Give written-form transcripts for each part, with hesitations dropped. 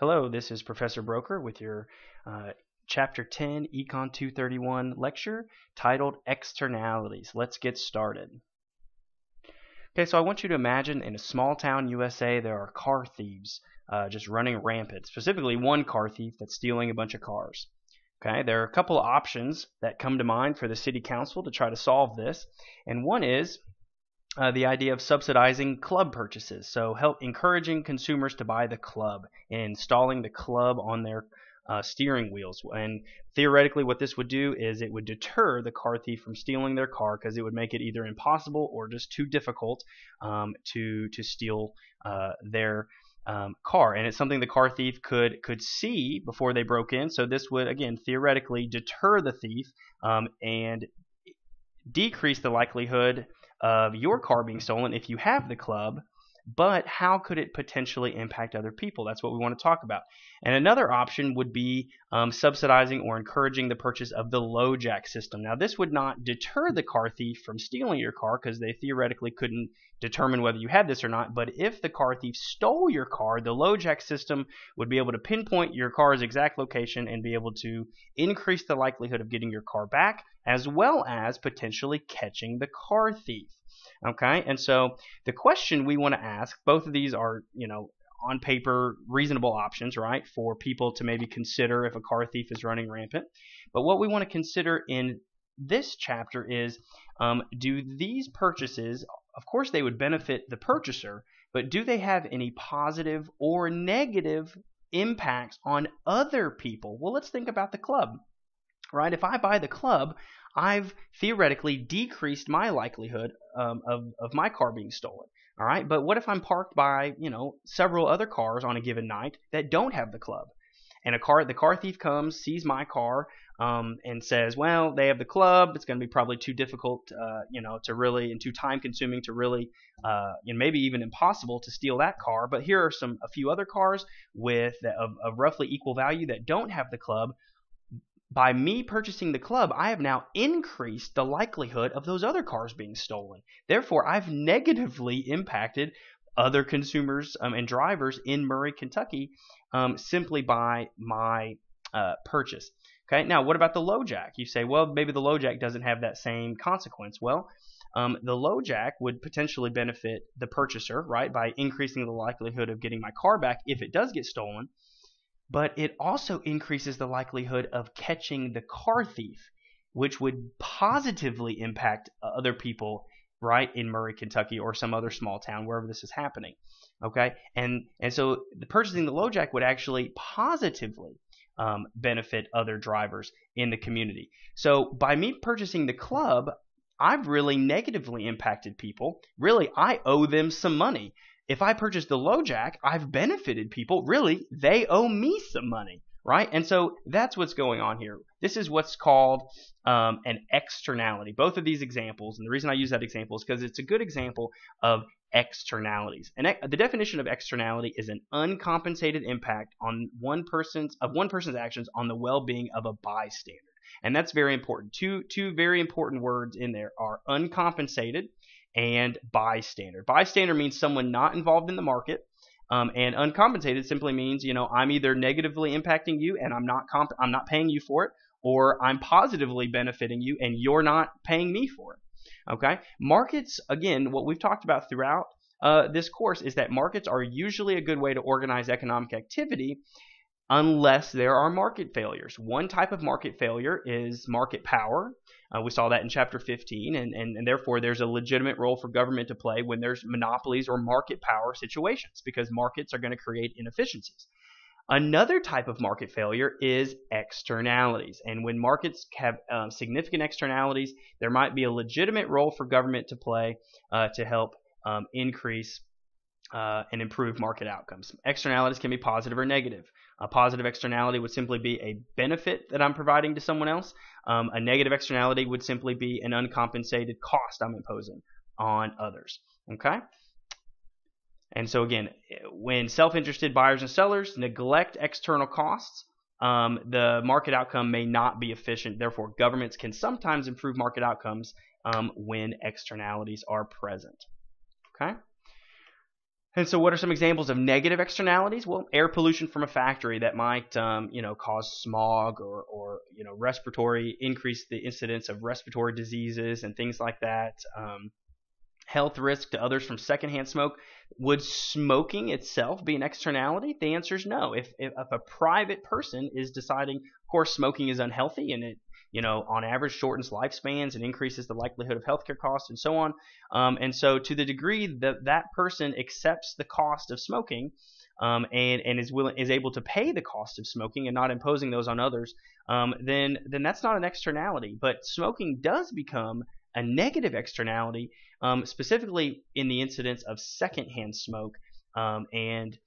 Hello, this is Professor Broker with your Chapter 10 Econ 231 lecture titled Externalities. Let's get started. Okay, so I want you to imagine in a small town USA there are car thieves just running rampant, specifically one car thief that's stealing a bunch of cars. Okay, there are a couple of options that come to mind for the city council to try to solve this, and one is the idea of subsidizing club purchases. So encouraging consumers to buy the club and installing the club on their steering wheels. And theoretically what this would do is it would deter the car thief from stealing their car because it would make it either impossible or just too difficult to steal their car. And it's something the car thief could see before they broke in. So this would, again, theoretically deter the thief and decrease the likelihood of your car being stolen if you have the club. But how could it potentially impact other people? That's what we want to talk about. And another option would be subsidizing or encouraging the purchase of the LoJack system. Now, this would not deter the car thief from stealing your car because they theoretically couldn't determine whether you had this or not. But if the car thief stole your car, the LoJack system would be able to pinpoint your car's exact location and be able to increase the likelihood of getting your car back, as well as potentially catching the car thief. Okay, and so the question we want to ask, both of these are, on paper, reasonable options, right, for people to maybe consider if a car thief is running rampant. But what we want to consider in this chapter is, do these purchases, of course they would benefit the purchaser, but do they have any positive or negative impacts on other people? Well, let's think about the club, right? If I buy the club, I've theoretically decreased my likelihood of my car being stolen. All right, but what if I'm parked by several other cars on a given night that don't have the club, and the car thief comes, sees my car, and says, well, they have the club. It's going to be probably too difficult, to really, and too time consuming to really, and maybe even impossible to steal that car. But here are a few other cars of roughly equal value that don't have the club. By me purchasing the club, I have now increased the likelihood of those other cars being stolen. Therefore, I've negatively impacted other consumers and drivers in Murray, Kentucky, simply by my purchase. Okay, now what about the LoJack? You say, well, maybe the LoJack doesn't have that same consequence. Well, the LoJack would potentially benefit the purchaser, right, by increasing the likelihood of getting my car back if it does get stolen. But it also increases the likelihood of catching the car thief, which would positively impact other people, right, in Murray, Kentucky, or some other small town, wherever this is happening. Okay, and so purchasing the LoJack would actually positively benefit other drivers in the community. So by me purchasing the club, I've really negatively impacted people. Really, I owe them some money. If I purchase the LoJack, I've benefited people. Really, they owe me some money, right? And so that's what's going on here. This is what's called an externality. Both of these examples, and the reason I use that example is because it's a good example of externalities. And the definition of externality is an uncompensated impact on one person's actions on the well-being of a bystander. And that's very important. Two very important words in there are uncompensated and bystander. Bystander means someone not involved in the market, and uncompensated simply means I'm either negatively impacting you and I'm not paying you for it, or I'm positively benefiting you and you're not paying me for it. Okay, markets, again, what we've talked about throughout this course is that markets are usually a good way to organize economic activity, unless there are market failures. One type of market failure is market power. We saw that in Chapter 15, and therefore there's a legitimate role for government to play when there's monopolies or market power situations, because markets are going to create inefficiencies. Another type of market failure is externalities, and when markets have significant externalities, there might be a legitimate role for government to play to help increase and improve market outcomes. Externalities can be positive or negative. A positive externality would simply be a benefit that I'm providing to someone else. A negative externality would simply be an uncompensated cost I'm imposing on others. Okay? And so again, when self-interested buyers and sellers neglect external costs, the market outcome may not be efficient. Therefore, governments can sometimes improve market outcomes when externalities are present. Okay? And so what are some examples of negative externalities? Well, air pollution from a factory that might, cause smog or increase the incidence of respiratory diseases and things like that. Health risk to others from secondhand smoke. Would smoking itself be an externality? The answer is no. If a private person is deciding, of course, smoking is unhealthy and it, on average shortens lifespans and increases the likelihood of healthcare costs and so on. And so to the degree that that person accepts the cost of smoking, and is able to pay the cost of smoking and not imposing those on others, then that's not an externality. But smoking does become a negative externality, specifically in the incidence of secondhand smoke, and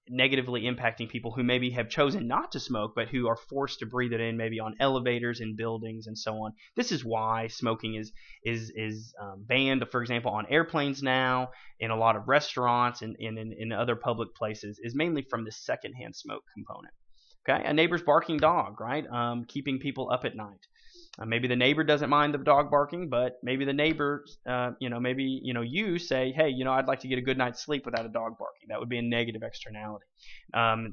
negatively impacting people who maybe have chosen not to smoke, but who are forced to breathe it in, maybe on elevators in buildings and so on. This is why smoking is banned, for example, on airplanes now, in a lot of restaurants and in other public places, is mainly from the secondhand smoke component. Okay, a neighbor's barking dog, right? Keeping people up at night. Maybe the neighbor doesn't mind the dog barking, but maybe the neighbor, you say, hey, I'd like to get a good night's sleep without a dog barking. That would be a negative externality.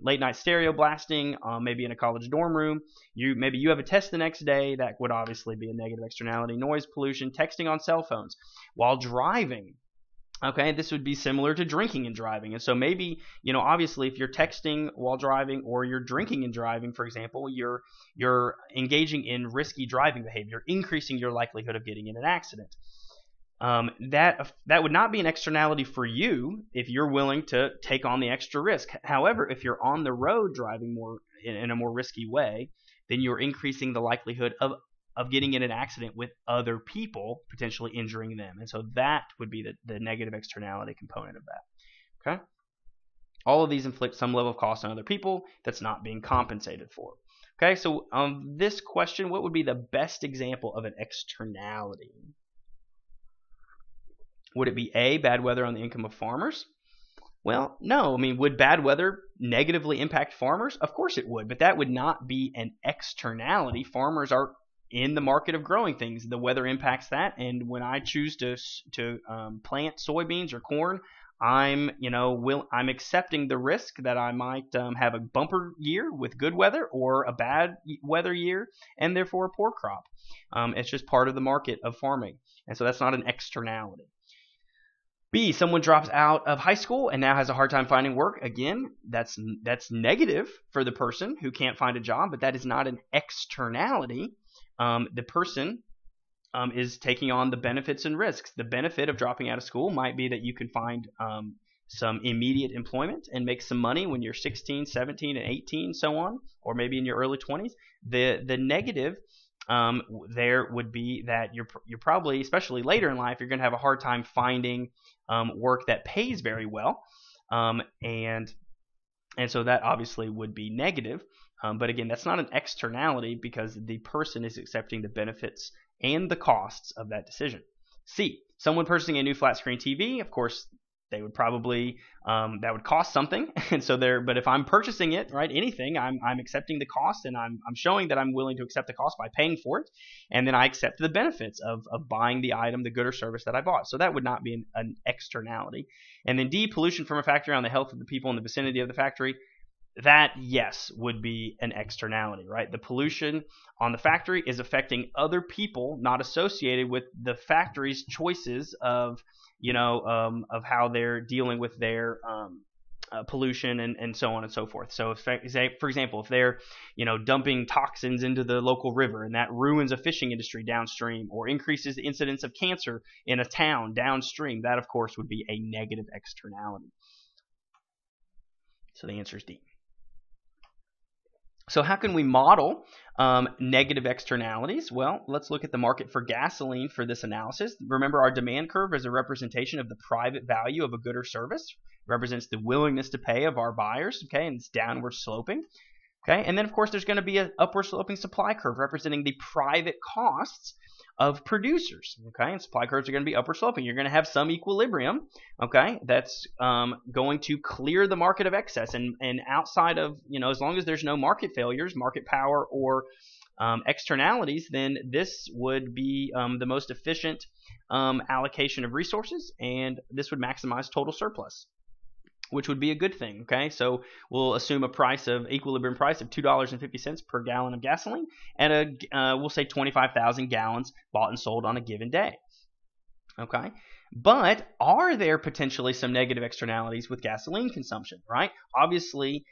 Late night stereo blasting, maybe in a college dorm room. Maybe you have a test the next day. That would obviously be a negative externality. Noise pollution, texting on cell phones while driving. Okay, this would be similar to drinking and driving. And so maybe, obviously if you're texting while driving or you're drinking and driving, for example, you're engaging in risky driving behavior, increasing your likelihood of getting in an accident. That would not be an externality for you if you're willing to take on the extra risk. However, if you're on the road driving more in a more risky way, then you're increasing the likelihood of getting in an accident with other people, potentially injuring them. And so that would be the negative externality component of that. Okay? All of these inflict some level of cost on other people that's not being compensated for. Okay, so this question, what would be the best example of an externality? Would it be A, bad weather on the income of farmers? Well, no. I mean, would bad weather negatively impact farmers? Of course it would, but that would not be an externality. Farmers are in the market of growing things. The weather impacts that, and when I choose to plant soybeans or corn, I'm accepting the risk that I might have a bumper year with good weather or a bad weather year and therefore a poor crop. It's just part of the market of farming, and so that's not an externality. B, someone drops out of high school and now has a hard time finding work. Again, that's negative for the person who can't find a job, but that is not an externality. The person is taking on the benefits and risks. The benefit of dropping out of school might be that you can find some immediate employment and make some money when you're 16, 17, and 18, so on, or maybe in your early 20s. The negative there would be that you're probably, especially later in life, you're going to have a hard time finding work that pays very well, and so that obviously would be negative. But again, that's not an externality because the person is accepting the benefits and the costs of that decision. C, someone purchasing a new flat screen TV, of course, they would probably that would cost something, and so but if I'm purchasing it, right, anything, I'm accepting the cost, and I'm showing that I'm willing to accept the cost by paying for it, and then I accept the benefits of buying the item, the good or service that I bought. So that would not be an externality. And then D, pollution from a factory on the health of the people in the vicinity of the factory. That, yes, would be an externality, right? The pollution on the factory is affecting other people not associated with the factory's choices of how they're dealing with their pollution and so on and so forth. So, for example, if they're dumping toxins into the local river and that ruins a fishing industry downstream or increases the incidence of cancer in a town downstream, that, of course, would be a negative externality. So the answer is D. So how can we model negative externalities? Well, let's look at the market for gasoline for this analysis. Remember, our demand curve is a representation of the private value of a good or service. It represents the willingness to pay of our buyers, okay, and it's downward sloping. Okay, and then of course there's going to be an upward sloping supply curve representing the private costs of producers. Okay, and supply curves are going to be upward sloping. You're going to have some equilibrium, okay, that's going to clear the market of excess, and outside of, as long as there's no market failures, market power, or externalities, then this would be the most efficient allocation of resources, and this would maximize total surplus. which would be a good thing. Okay, so we'll assume a equilibrium price of $2.50 per gallon of gasoline, and we'll say 25,000 gallons bought and sold on a given day. Okay, but are there potentially some negative externalities with gasoline consumption? Right, obviously.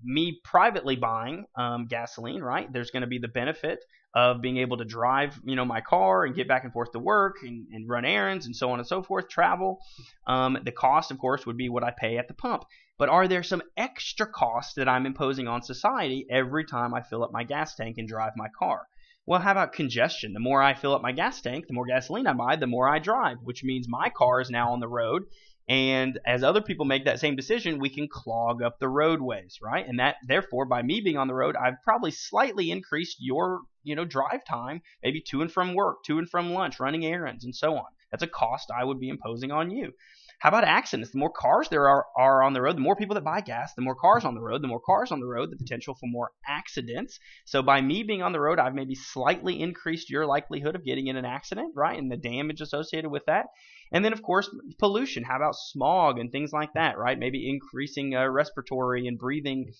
Me privately buying gasoline, right? There's going to be the benefit of being able to drive, my car and get back and forth to work and run errands and so on and so forth, travel. The cost, of course, would be what I pay at the pump. But are there some extra costs that I'm imposing on society every time I fill up my gas tank and drive my car? Well, how about congestion? The more I fill up my gas tank, the more gasoline I buy, the more I drive, which means my car is now on the road. And as other people make that same decision, we can clog up the roadways, right? And that, therefore, by me being on the road, I've probably slightly increased your, drive time, maybe to and from work, to and from lunch, running errands, and so on. That's a cost I would be imposing on you. How about accidents? The more cars there are on the road, the more people that buy gas, the more cars on the road. The more cars on the road, the potential for more accidents. So by me being on the road, I've maybe slightly increased your likelihood of getting in an accident, right? And the damage associated with that. And then, of course, pollution. How about smog and things like that, right? Maybe increasing respiratory and breathing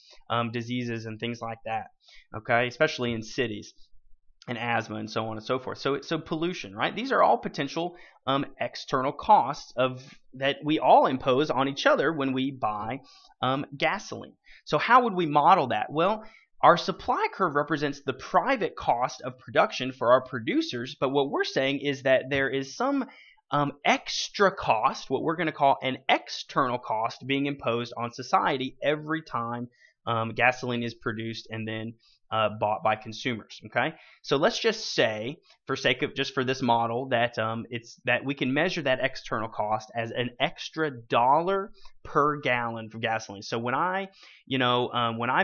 diseases and things like that, okay? Especially in cities, and asthma and so on and so forth. So pollution, right? These are all potential external costs that we all impose on each other when we buy gasoline. So how would we model that? Well, our supply curve represents the private cost of production for our producers, but what we're saying is that there is some extra cost, what we're going to call an external cost, being imposed on society every time gasoline is produced and then bought by consumers. Okay, so let's just say, for sake of just for this model, that that we can measure that external cost as an extra $1 per gallon for gasoline. So when I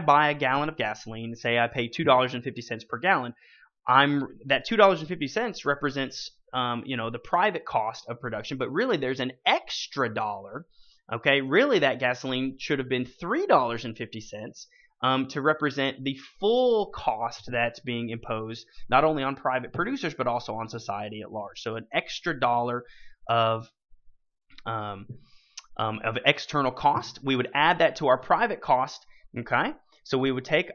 buy a gallon of gasoline, say I pay $2.50 per gallon, that $2.50 represents the private cost of production, but really there's an extra $1. Okay, really that gasoline should have been $3.50 to represent the full cost that's being imposed not only on private producers but also on society at large. So an extra $1 of external cost. We would add that to our private cost. Okay, so we would take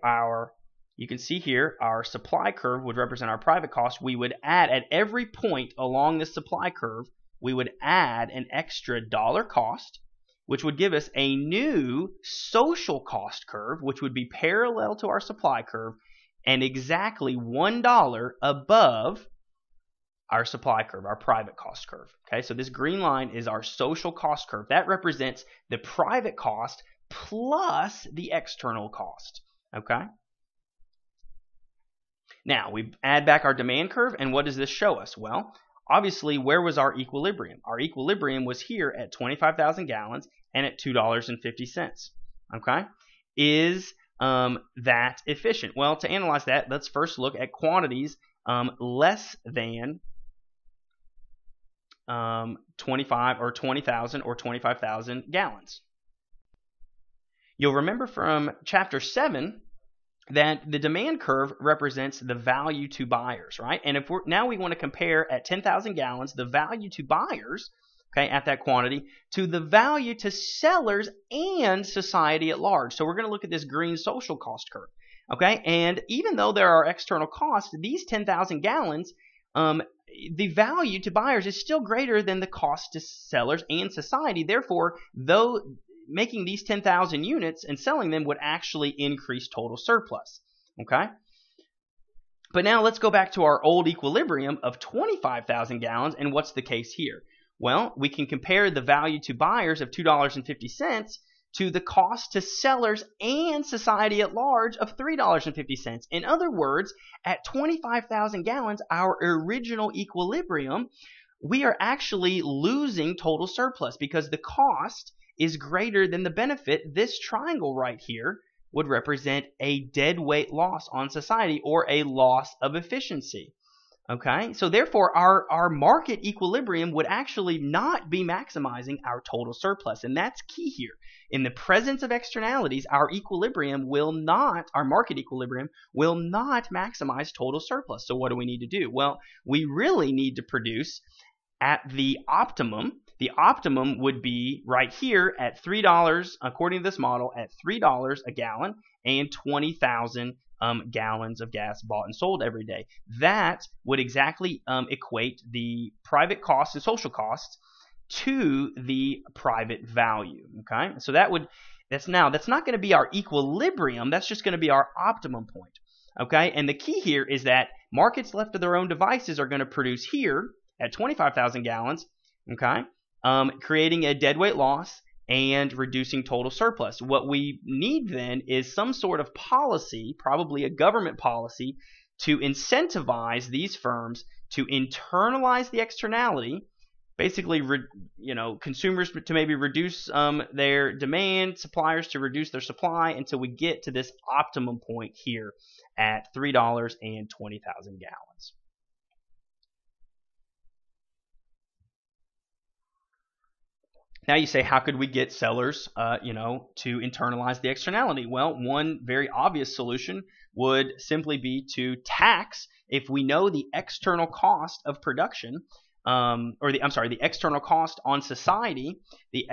you can see here, our supply curve would represent our private cost. We would add, at every point along this supply curve, we would add an extra $1 cost, which would give us a new social cost curve, which would be parallel to our supply curve and exactly $1 above our supply curve, our private cost curve. Okay, so this green line is our social cost curve. That represents the private cost plus the external cost. Okay. Now, we add back our demand curve, and what does this show us? Well, obviously, where was our equilibrium? Our equilibrium was here at 25,000 gallons and at $2.50. Okay? Is that efficient? Well, to analyze that, let's first look at quantities less than 25 or 20,000 or 25,000 gallons. You'll remember from Chapter 7 that the demand curve represents the value to buyers, right? And if now we want to compare at 10,000 gallons the value to buyers, okay, at that quantity, to the value to sellers and society at large. So we're going to look at this green social cost curve, okay? And even though there are external costs, these 10,000 gallons, the value to buyers is still greater than the cost to sellers and society. Therefore, though making these 10,000 units and selling them would actually increase total surplus. Okay? But now let's go back to our old equilibrium of 25,000 gallons, and what's the case here? Well, we can compare the value to buyers of $2.50 to the cost to sellers and society at large of $3.50. In other words, at 25,000 gallons, our original equilibrium, we are actually losing total surplus because the cost is greater than the benefit. This triangle right here would represent a deadweight loss on society or a loss of efficiency. Okay, so therefore our market equilibrium would actually not be maximizing our total surplus, and that's key here. In the presence of externalities, our market equilibrium will not maximize total surplus. So what do we need to do? Well, we really need to produce at the optimum the optimum would be right here at $3, according to this model, at $3 a gallon and 20,000 gallons of gas bought and sold every day. That would exactly equate the private costs and social costs to the private value. Okay, so that's not going to be our equilibrium. That's just going to be our optimum point. Okay, and the key here is that markets left to their own devices are going to produce here at 25,000 gallons. Okay, creating a deadweight loss and reducing total surplus. What we need then is some sort of policy, probably a government policy, to incentivize these firms to internalize the externality, basically, consumers to maybe reduce their demand, suppliers to reduce their supply until we get to this optimum point here at $3 and 20,000 gallons. Now you say, how could we get sellers, to internalize the externality? Well, one very obvious solution would simply be to tax, if we know the external cost of production, the external cost on society, the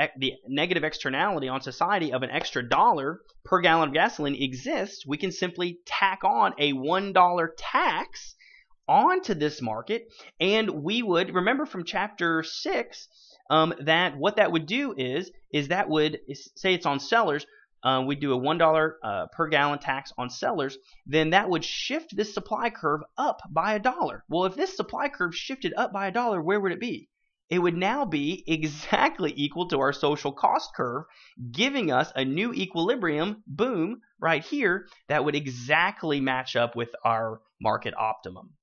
negative externality on society of an extra $1 per gallon of gasoline exists, we can simply tack on a $1 tax onto this market, and we would remember from chapter 6 that what that would do is that would say it's on sellers. We do a $1 per gallon tax on sellers, then that would shift this supply curve up by $1. Well, if this supply curve shifted up by $1, where would it be? It would now be exactly equal to our social cost curve, giving us a new equilibrium, boom, right here, that would exactly match up with our market optimum.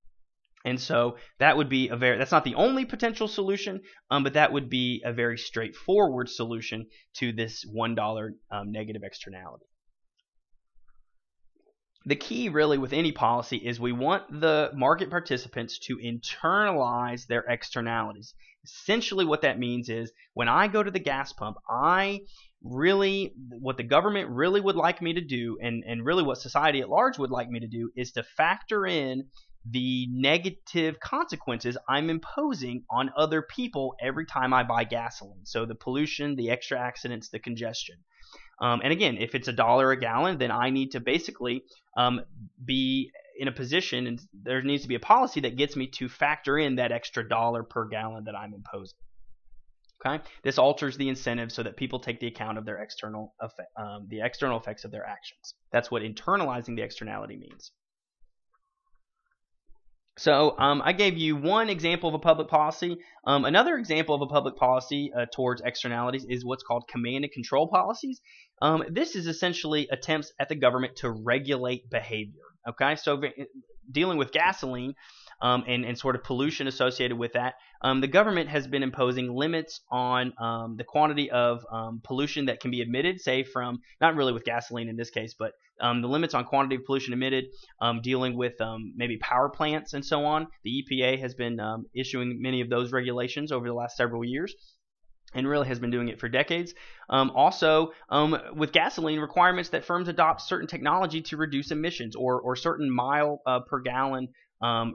And so that would be that's not the only potential solution, but that would be a very straightforward solution to this $1 negative externality. The key really with any policy is we want the market participants to internalize their externalities. Essentially what that means is when I go to the gas pump, what the government really would like me to do, and really what society at large would like me to do, is to factor in the negative consequences I'm imposing on other people every time I buy gasoline. So the pollution, the extra accidents, the congestion. And again, if it's $1 a gallon, then I need to basically be in a position, and there needs to be a policy that gets me to factor in that extra $1 per gallon that I'm imposing. Okay, this alters the incentive so that people take the account of their external effects of their actions. That's what internalizing the externality means. So I gave you one example of a public policy. Another example of a public policy towards externalities is what's called command and control policies. This is essentially attempts at the government to regulate behavior. Okay, so dealing with gasoline and sort of pollution associated with that, the government has been imposing limits on the quantity of pollution that can be emitted, say from, not really with gasoline in this case, but the limits on quantity of pollution emitted, dealing with maybe power plants and so on. The EPA has been issuing many of those regulations over the last several years, and really has been doing it for decades. Also, with gasoline, requirements that firms adopt certain technology to reduce emissions, or certain mile per gallon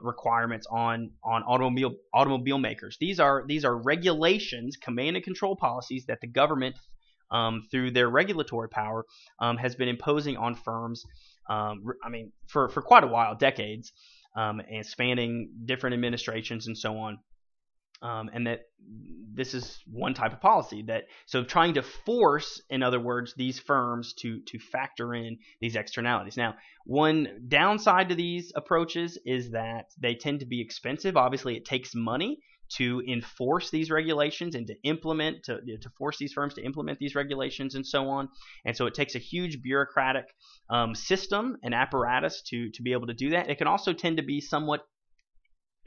requirements on automobile makers. These are regulations, command and control policies that the government, through their regulatory power, has been imposing on firms. For quite a while, decades, and spanning different administrations and so on. And that this is one type of policy so trying to force, in other words, these firms to factor in these externalities. Now, one downside to these approaches is that they tend to be expensive. Obviously, it takes money to enforce these regulations and to force these firms to implement these regulations and so on. And so it takes a huge bureaucratic system and apparatus to be able to do that. It can also tend to be somewhat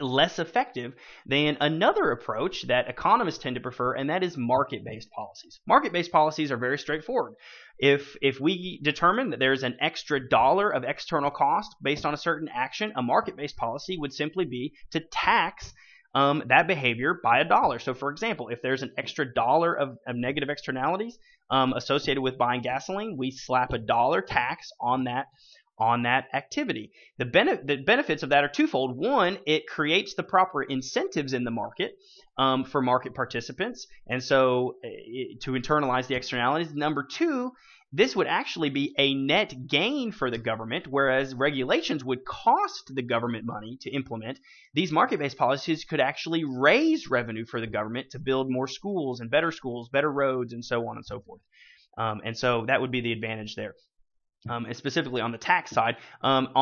less effective than another approach that economists tend to prefer, and that is market-based policies. Market-based policies are very straightforward. If we determine that there's an extra $1 of external cost based on a certain action, a market-based policy would simply be to tax that behavior by $1. So for example, if there's an extra $1 of negative externalities associated with buying gasoline, we slap a $1 tax on that activity. The benefits of that are twofold. One, it creates the proper incentives in the market for market participants, and so to internalize the externalities. Number two, this would actually be a net gain for the government, whereas regulations would cost the government money to implement. These market-based policies could actually raise revenue for the government to build more schools, better roads, and so on and so forth. And so that would be the advantage there. And specifically on the tax side, and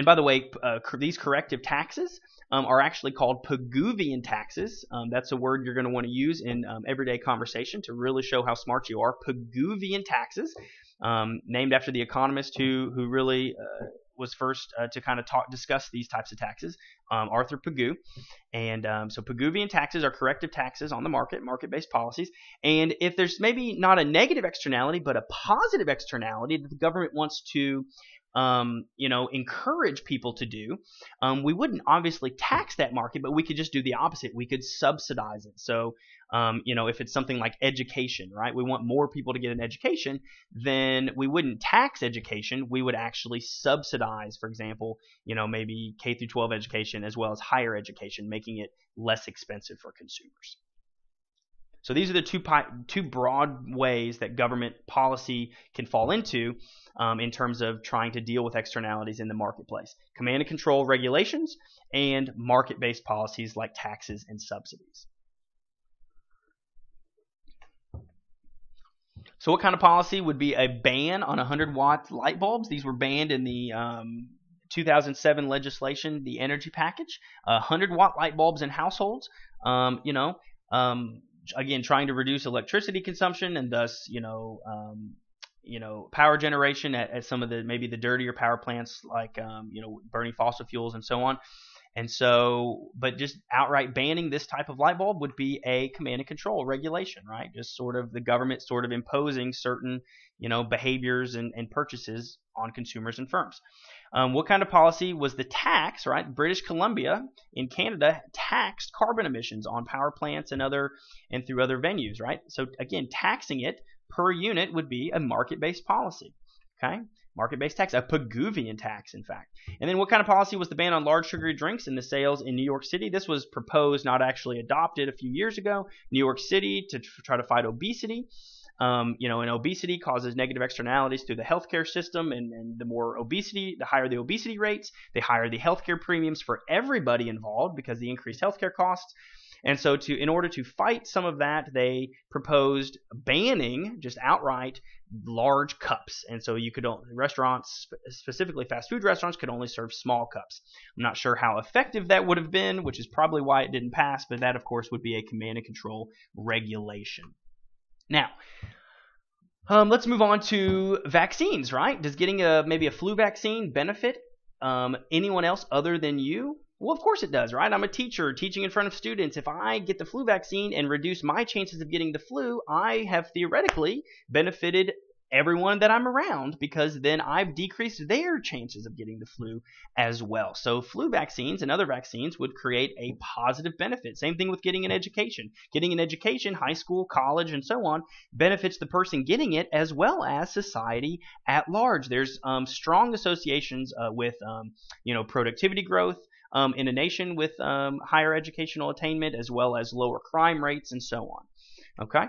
by the way, these corrective taxes are actually called Pigouvian taxes. That's a word you're going to want to use in everyday conversation to really show how smart you are. Pigouvian taxes, named after the economist who really was first to kind of discuss these types of taxes, Arthur Pigou. And so Pigouvian taxes are corrective taxes on the market-based policies. And if there's maybe not a negative externality, but a positive externality that the government wants to encourage people to do, we wouldn't obviously tax that market, but we could just do the opposite. We could subsidize it. So, if it's something like education, right? We want more people to get an education, then we wouldn't tax education. We would actually subsidize, for example, maybe K through 12 education as well as higher education, making it less expensive for consumers. So these are the two broad ways that government policy can fall into in terms of trying to deal with externalities in the marketplace. Command and control regulations and market-based policies like taxes and subsidies. So what kind of policy would be a ban on 100-watt light bulbs? These were banned in the 2007 legislation, the energy package. 100-watt light bulbs in households, again, trying to reduce electricity consumption and thus, power generation at some of maybe the dirtier power plants like, burning fossil fuels and so on. And so, but just outright banning this type of light bulb would be a command and control regulation, right? Just sort of the government sort of imposing certain, behaviors and purchases on consumers and firms. What kind of policy was the tax, right? British Columbia in Canada taxed carbon emissions on power plants and through other venues, right? So again, taxing it per unit would be a market-based policy, okay? Market-based tax, a Pigouvian tax, in fact. And then what kind of policy was the ban on large sugary drinks and the sales in New York City? This was proposed, not actually adopted, a few years ago. New York City to try to fight obesity. And obesity causes negative externalities through the healthcare system, and the more obesity, the higher the obesity rates, the higher the healthcare premiums for everybody involved because the increased healthcare costs. And so in order to fight some of that, they proposed banning just outright large cups. And so restaurants, specifically fast food restaurants, could only serve small cups. I'm not sure how effective that would have been, which is probably why it didn't pass, but that, of course, would be a command and control regulation. Now, let's move on to vaccines, right? Does getting maybe a flu vaccine benefit anyone else other than you? Well, of course it does, right? I'm a teacher teaching in front of students. If I get the flu vaccine and reduce my chances of getting the flu, I have theoretically benefited everyone that I'm around because then I've decreased their chances of getting the flu as well. So flu vaccines and other vaccines would create a positive benefit. Same thing with getting an education. Getting an education, high school, college, and so on, benefits the person getting it as well as society at large. There's strong associations with productivity growth in a nation with higher educational attainment as well as lower crime rates and so on. Okay?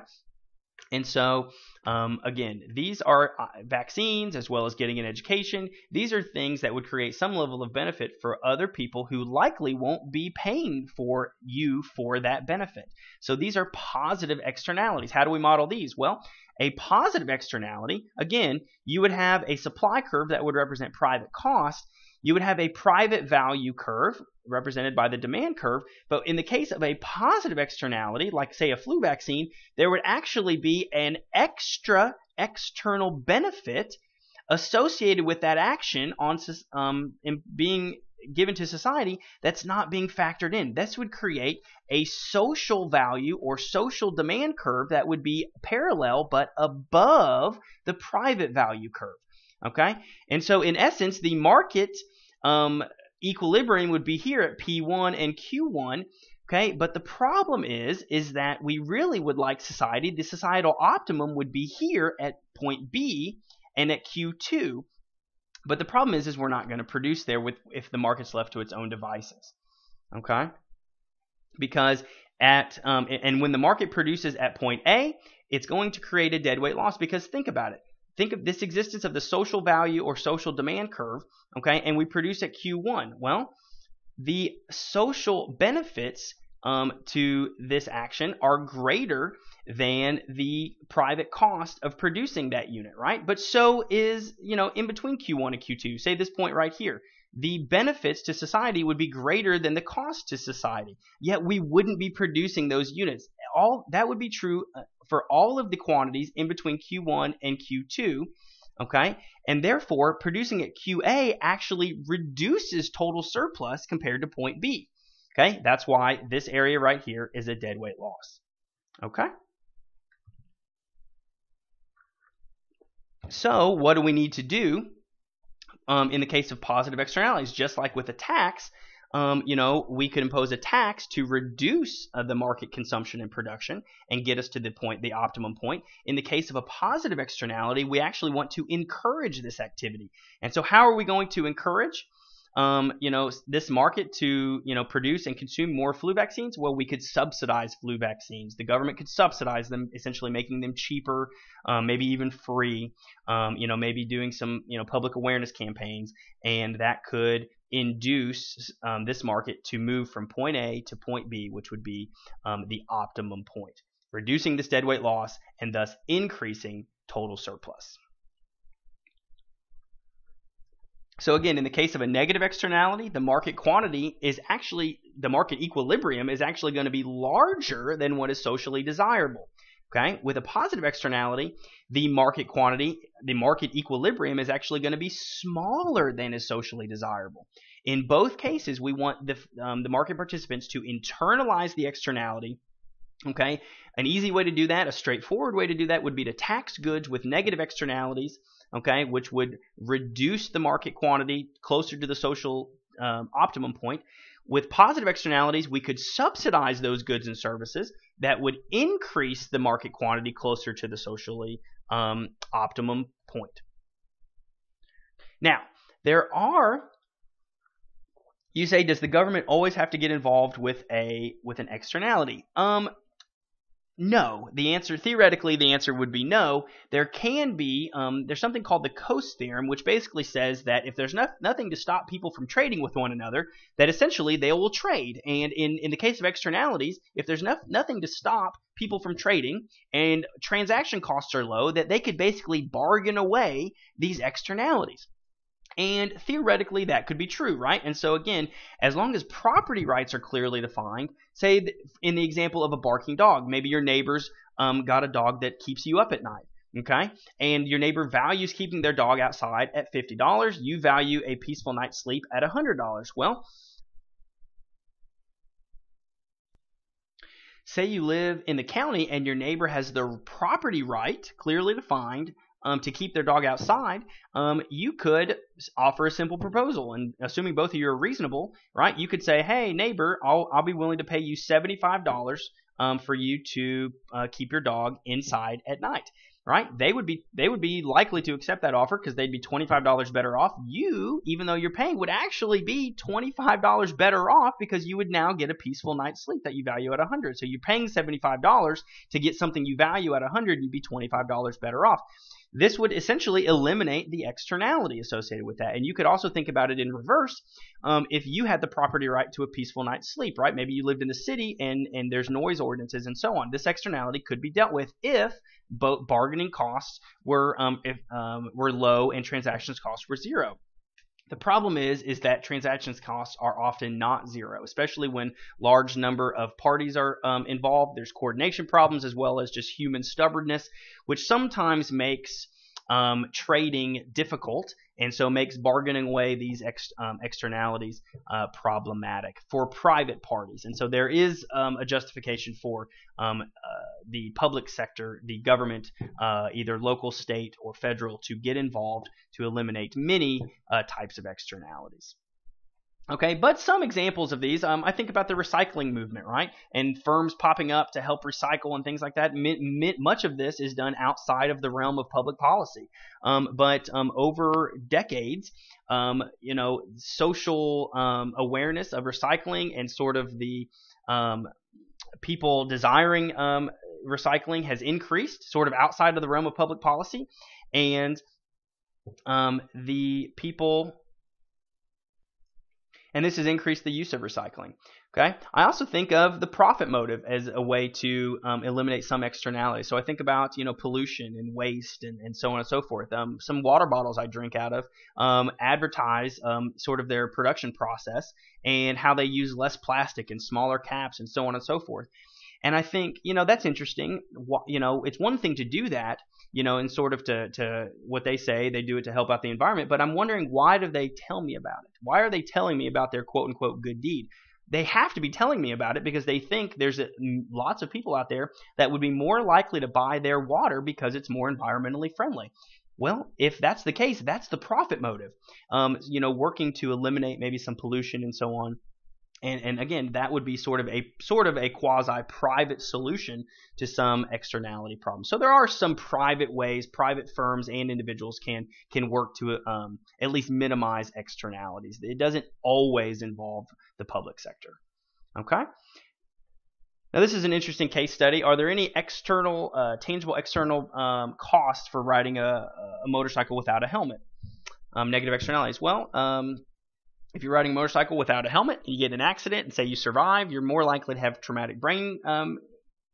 And so, again, these are vaccines as well as getting an education. These are things that would create some level of benefit for other people who likely won't be paying for you for that benefit. So these are positive externalities. How do we model these? Well, a positive externality, again, you would have a supply curve that would represent private cost. You would have a private value curve represented by the demand curve. But in the case of a positive externality, like say a flu vaccine, there would actually be an extra external benefit associated with that action in being given to society that's not being factored in. This would create a social value or social demand curve that would be parallel but above the private value curve. Okay? And so in essence, the market equilibrium would be here at P1 and Q1. Okay? But the problem is that we really would like society, the societal optimum would be here at point B and at Q2. But the problem is we're not going to produce there if the market's left to its own devices. Okay? because and when the market produces at point A, it's going to create a deadweight loss, because think about it. Think of this existence of the social value or social demand curve, okay, and we produce at Q1. Well, the social benefits to this action are greater than the private cost of producing that unit, right? But so is, in between Q1 and Q2, say this point right here, the benefits to society would be greater than the cost to society, yet we wouldn't be producing those units. All that would be true for all of the quantities in between Q1 and Q2, okay? And therefore, producing at QA actually reduces total surplus compared to point B, okay? That's why this area right here is a deadweight loss, okay? So what do we need to do in the case of positive externalities? Just like with a tax, we could impose a tax to reduce the market consumption and production and get us to the optimum point. In the case of a positive externality, we actually want to encourage this activity. And so how are we going to encourage this market to, produce and consume more flu vaccines? Well, we could subsidize flu vaccines. The government could subsidize them, essentially making them cheaper, maybe even free, maybe doing some, public awareness campaigns, and that could induce this market to move from point A to point B, which would be the optimum point, reducing this deadweight loss and thus increasing total surplus. So again, in the case of a negative externality, the market equilibrium is actually going to be larger than what is socially desirable. Okay? With a positive externality, the market equilibrium is actually going to be smaller than is socially desirable. In both cases, we want the market participants to internalize the externality. Okay? An easy way to do that, a straightforward way to do that, would be to tax goods with negative externalities, okay, which would reduce the market quantity closer to the social optimum point. With positive externalities, we could subsidize those goods and services that would increase the market quantity closer to the socially optimum point. Now, you say, does the government always have to get involved with an externality? No. Theoretically, the answer would be no. There can be, there's something called the Coase theorem, which basically says that if there's nothing to stop people from trading with one another, that essentially they will trade. And in the case of externalities, if there's nothing to stop people from trading and transaction costs are low, that they could basically bargain away these externalities. And theoretically, that could be true, right? And so again, as long as property rights are clearly defined, say in the example of a barking dog, maybe your neighbor's got a dog that keeps you up at night, okay? And your neighbor values keeping their dog outside at $50. You value a peaceful night's sleep at $100. Well, say you live in the county and your neighbor has the property right clearly defined to keep their dog outside, you could offer a simple proposal, and assuming both of you are reasonable, right? You could say, "Hey, neighbor, I'll be willing to pay you $75 for you to keep your dog inside at night." Right? They would be likely to accept that offer because they'd be $25 better off. You, even though you're paying, would actually be $25 better off because you would now get a peaceful night's sleep that you value at $100. So you're paying $75 to get something you value at $100, you'd be $25 better off. This would essentially eliminate the externality associated with that. And you could also think about it in reverse. If you had the property right to a peaceful night's sleep, right? Maybe you lived in the city and there's noise ordinances and so on. This externality could be dealt with if both bargaining costs were low and transactions costs were zero. The problem is that transactions costs are often not zero, especially when large number of parties are involved. There's coordination problems as well as just human stubbornness, which sometimes makes trading difficult, and so makes bargaining away these externalities problematic for private parties. And so there is a justification for the public sector, the government, either local, state, or federal, to get involved to eliminate many types of externalities. Okay, but some examples of these, I think about the recycling movement, right? And firms popping up to help recycle and things like that. Much of this is done outside of the realm of public policy. But over decades, social awareness of recycling and sort of the people desiring recycling has increased, sort of outside of the realm of public policy, and the people, and this has increased the use of recycling. Okay. I also think of the profit motive as a way to eliminate some externalities. So I think about pollution and waste and so on and so forth. Some water bottles I drink out of advertise sort of their production process and how they use less plastic and smaller caps and so on and so forth. And I think that's interesting. It's one thing to do that, and sort of to what they say they do it to help out the environment. But I'm wondering, why do they tell me about it? Why are they telling me about their quote unquote good deed? They have to be telling me about it because they think there's lots of people out there that would be more likely to buy their water because it's more environmentally friendly. Well, if that's the case, that's the profit motive. Working to eliminate maybe some pollution and so on. And again, that would be sort of a quasi-private solution to some externality problems. So there are some private ways, private firms and individuals can work to at least minimize externalities. It doesn't always involve the public sector. Okay. Now this is an interesting case study. Are there any tangible external costs for riding a motorcycle without a helmet? Negative externalities. Well, if you're riding a motorcycle without a helmet, you get in an accident and say you survive, you're more likely to have traumatic brain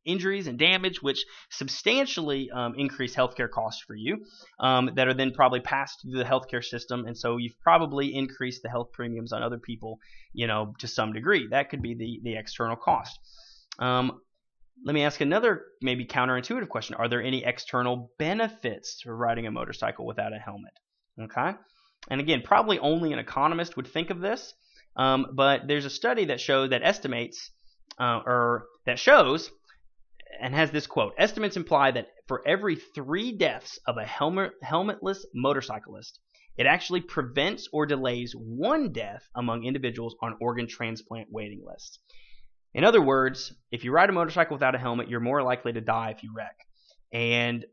injuries and damage, which substantially increase healthcare costs for you that are then probably passed through the healthcare system. And so you've probably increased the health premiums on other people, to some degree. That could be the external cost. Let me ask another maybe counterintuitive question. Are there any external benefits to riding a motorcycle without a helmet? Okay. And again, probably only an economist would think of this, but there's a study that shows and has this quote: estimates imply that for every 3 deaths of a helmetless motorcyclist, it actually prevents or delays 1 death among individuals on organ transplant waiting lists. In other words, if you ride a motorcycle without a helmet, you're more likely to die if you wreck. And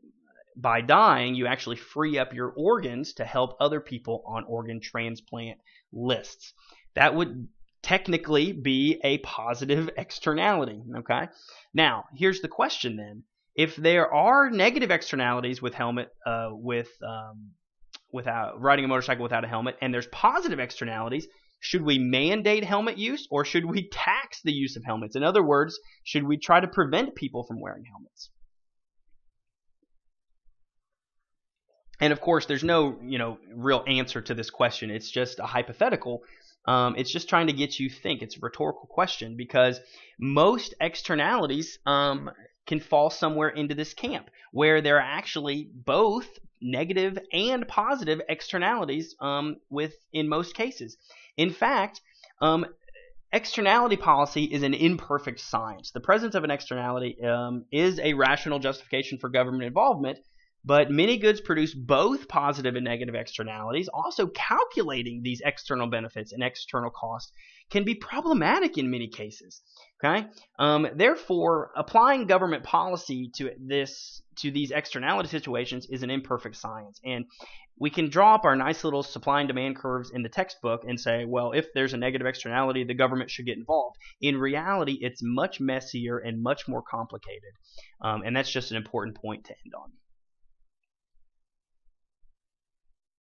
by dying, you actually free up your organs to help other people on organ transplant lists. That would technically be a positive externality. Okay. Now, here's the question then. If there are negative externalities with without riding a motorcycle without a helmet, and there's positive externalities, should we mandate helmet use or should we tax the use of helmets? In other words, should we try to prevent people from wearing helmets? And of course, there's no, real answer to this question. It's just a hypothetical. It's just trying to get you to think. It's a rhetorical question because most externalities can fall somewhere into this camp where there are actually both negative and positive externalities in most cases. In fact, externality policy is an imperfect science. The presence of an externality is a rational justification for government involvement. But many goods produce both positive and negative externalities. Also, calculating these external benefits and external costs can be problematic in many cases. Okay, therefore, applying government policy to these externality situations is an imperfect science, and we can draw up our nice little supply and demand curves in the textbook and say, well, if there's a negative externality, the government should get involved. In reality, it's much messier and much more complicated, and that's just an important point to end on.